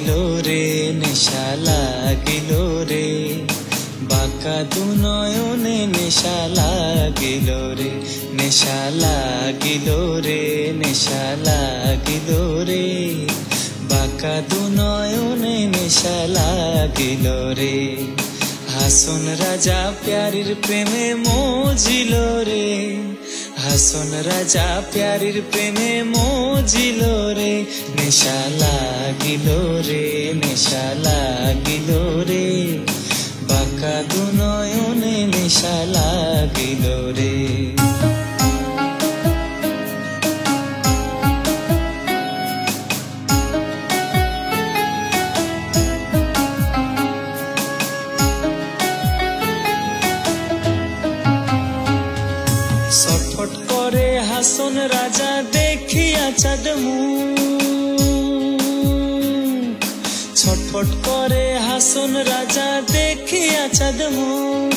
লাগিল রে নেশা লাগিল রে বাঁকা দু নয়নে নেশা লাগিল রে নেশা লাগিল রে নেশা লাগিল রে বাঁকা দু নয়নে নেশা লাগিল রে হাসন রাজা প্যারির প্রেমে মজিল রে হাসন রাজা প্যারির প্রেমে মজিল রে নেশা লাগিল রে নেশা লাগিল রে বাঁকা দু নয়নে নেশা লাগিল রে ছটফট করে হাসন রাজা দেখিয়া চাঁদ মুখ ছটফট করে হাসন রাজা দেখিয়া চাঁদ মুখ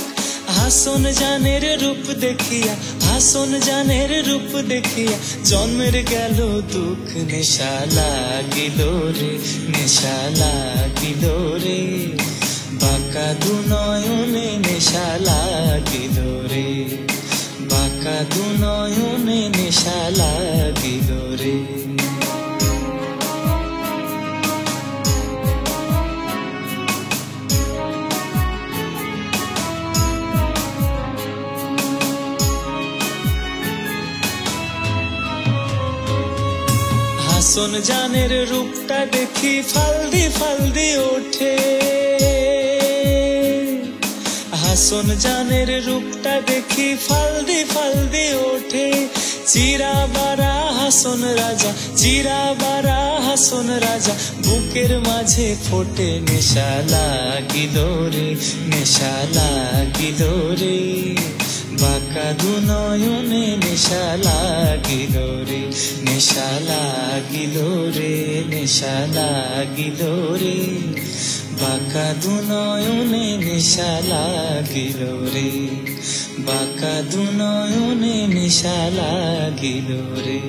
হাসন জানের রূপ দেখিয়া হাসন জানের রূপ দেখিয়া জন্মের গেল দুঃখ নেশা লাগিল রে নেশা লাগিল রে বাঁকা দু নয়নে নেশা লাগিল রে বাঁকা দু নয়নে নেশা লাগিল রে হাসন জানের রূপটা দেখি ফালদি ফালদি ওঠে হাসন জানের রূপটা দেখি ফালদি ফালদি ওঠে চিরা বারা হাসন রাজা চিরা বারা হাসন রাজা বুকের মাঝে ফোটে নেশা লাগিল রে নেশা লাগিল রে বাঁকা দু নয়নে নেশা লাগিল রে নেশা লাগিল রে নেশা লাগিল রে বাঁকা দু নয়নে নেশা লাগিল রে বাঁকা দু নয়নে নেশা লাগিল রে।